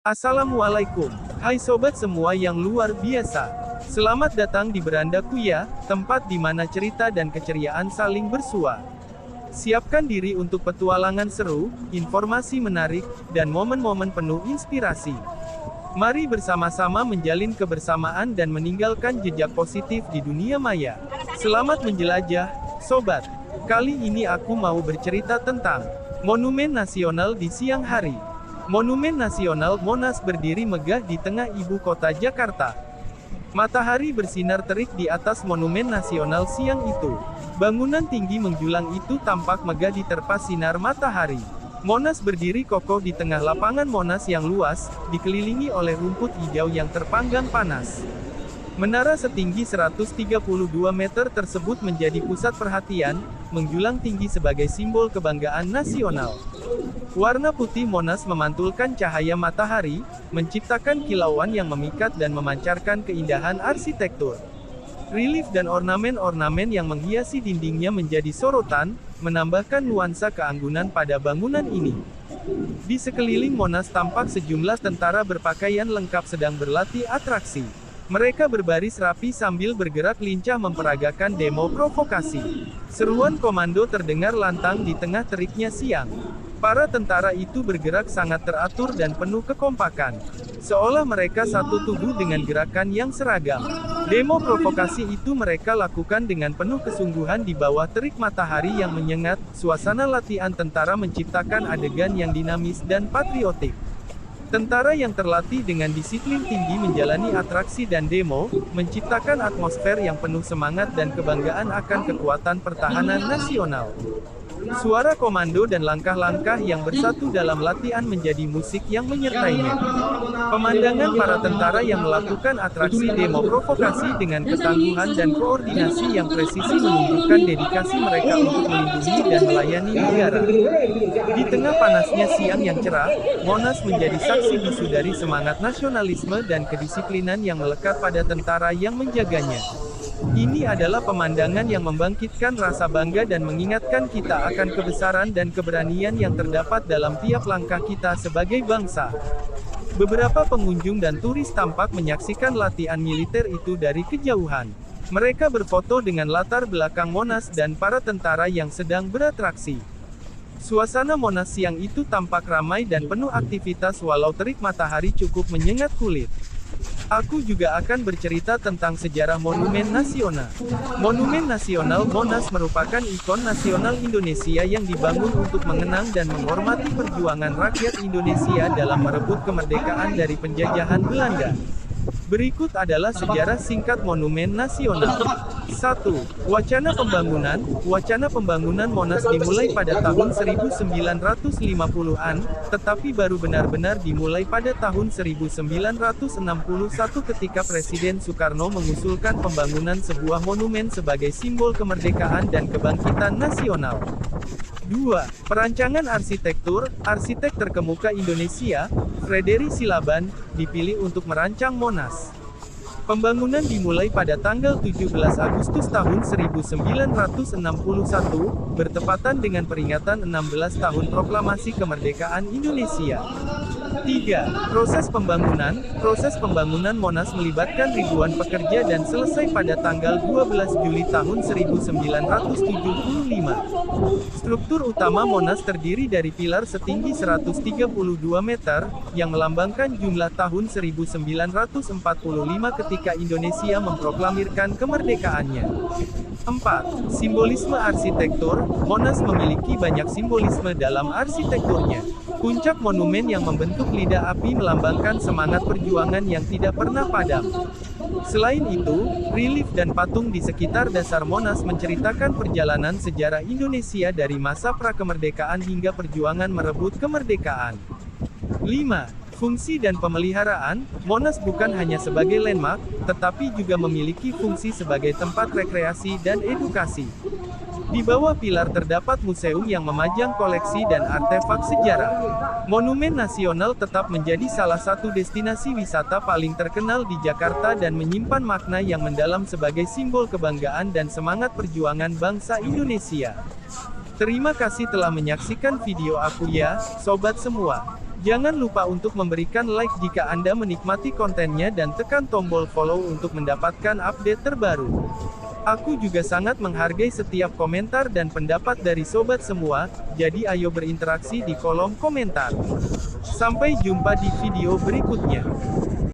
Assalamualaikum. Hai sobat semua yang luar biasa. Selamat datang di Berandaku ya, tempat di mana cerita dan keceriaan saling bersua. Siapkan diri untuk petualangan seru, informasi menarik, dan momen-momen penuh inspirasi. Mari bersama-sama menjalin kebersamaan dan meninggalkan jejak positif di dunia maya. Selamat menjelajah, sobat. Kali ini aku mau bercerita tentang Monumen Nasional di siang hari. Monumen Nasional Monas berdiri megah di tengah ibu kota Jakarta. Matahari bersinar terik di atas Monumen Nasional siang itu. Bangunan tinggi menjulang itu tampak megah diterpa sinar matahari. Monas berdiri kokoh di tengah lapangan Monas yang luas, dikelilingi oleh rumput hijau yang terpanggang panas. Menara setinggi 132 meter tersebut menjadi pusat perhatian, menjulang tinggi sebagai simbol kebanggaan nasional. Warna putih Monas memantulkan cahaya matahari, menciptakan kilauan yang memikat dan memancarkan keindahan arsitektur. Relief dan ornamen-ornamen yang menghiasi dindingnya menjadi sorotan, menambahkan nuansa keanggunan pada bangunan ini. Di sekeliling Monas tampak sejumlah tentara berpakaian lengkap sedang berlatih atraksi. Mereka berbaris rapi sambil bergerak lincah memperagakan demo provokasi. Seruan komando terdengar lantang di tengah teriknya siang. Para tentara itu bergerak sangat teratur dan penuh kekompakan. Seolah mereka satu tubuh dengan gerakan yang seragam. Demo provokasi itu mereka lakukan dengan penuh kesungguhan di bawah terik matahari yang menyengat. Suasana latihan tentara menciptakan adegan yang dinamis dan patriotik. Tentara yang terlatih dengan disiplin tinggi menjalani atraksi dan demo, menciptakan atmosfer yang penuh semangat dan kebanggaan akan kekuatan pertahanan nasional. Suara komando dan langkah-langkah yang bersatu dalam latihan menjadi musik yang menyertainya. Pemandangan para tentara yang melakukan atraksi demo provokasi dengan ketangguhan dan koordinasi yang presisi menunjukkan dedikasi mereka untuk melindungi dan melayani negara. Di tengah panasnya siang yang cerah, Monas menjadi saksi bisu dari semangat nasionalisme dan kedisiplinan yang melekat pada tentara yang menjaganya. Ini adalah pemandangan yang membangkitkan rasa bangga dan mengingatkan kita akan kebesaran dan keberanian yang terdapat dalam tiap langkah kita sebagai bangsa. Beberapa pengunjung dan turis tampak menyaksikan latihan militer itu dari kejauhan. Mereka berfoto dengan latar belakang Monas dan para tentara yang sedang beratraksi. Suasana Monas siang itu tampak ramai dan penuh aktivitas walau terik matahari cukup menyengat kulit. Aku juga akan bercerita tentang sejarah Monumen Nasional. Monumen Nasional Monas merupakan ikon nasional Indonesia yang dibangun untuk mengenang dan menghormati perjuangan rakyat Indonesia dalam merebut kemerdekaan dari penjajahan Belanda. Berikut adalah sejarah singkat Monumen Nasional. 1. Wacana pembangunan. Wacana pembangunan Monas dimulai pada tahun 1950-an, tetapi baru benar-benar dimulai pada tahun 1961 ketika Presiden Soekarno mengusulkan pembangunan sebuah monumen sebagai simbol kemerdekaan dan kebangkitan nasional. 2. Perancangan arsitektur. Arsitek terkemuka Indonesia, Frederick Silaban, dipilih untuk merancang Monas. Pembangunan dimulai pada tanggal 17 Agustus tahun 1961, bertepatan dengan peringatan 16 tahun Proklamasi Kemerdekaan Indonesia. 3. Proses pembangunan. Proses pembangunan Monas melibatkan ribuan pekerja dan selesai pada tanggal 12 Juli tahun 1975. Struktur utama Monas terdiri dari pilar setinggi 132 meter, yang melambangkan jumlah tahun 1945 ketika Indonesia memproklamirkan kemerdekaannya. 4. Simbolisme arsitektur. Monas memiliki banyak simbolisme dalam arsitekturnya. Puncak monumen yang membentuk lidah api melambangkan semangat perjuangan yang tidak pernah padam. Selain itu, relief dan patung di sekitar dasar Monas menceritakan perjalanan sejarah Indonesia dari masa prakemerdekaan hingga perjuangan merebut kemerdekaan. 5. Fungsi dan pemeliharaan. Monas bukan hanya sebagai landmark, tetapi juga memiliki fungsi sebagai tempat rekreasi dan edukasi. Di bawah pilar terdapat museum yang memajang koleksi dan artefak sejarah. Monumen Nasional tetap menjadi salah satu destinasi wisata paling terkenal di Jakarta dan menyimpan makna yang mendalam sebagai simbol kebanggaan dan semangat perjuangan bangsa Indonesia. Terima kasih telah menyaksikan video aku ya, sobat semua. Jangan lupa untuk memberikan like jika Anda menikmati kontennya dan tekan tombol follow untuk mendapatkan update terbaru. Aku juga sangat menghargai setiap komentar dan pendapat dari sobat semua, jadi ayo berinteraksi di kolom komentar. Sampai jumpa di video berikutnya.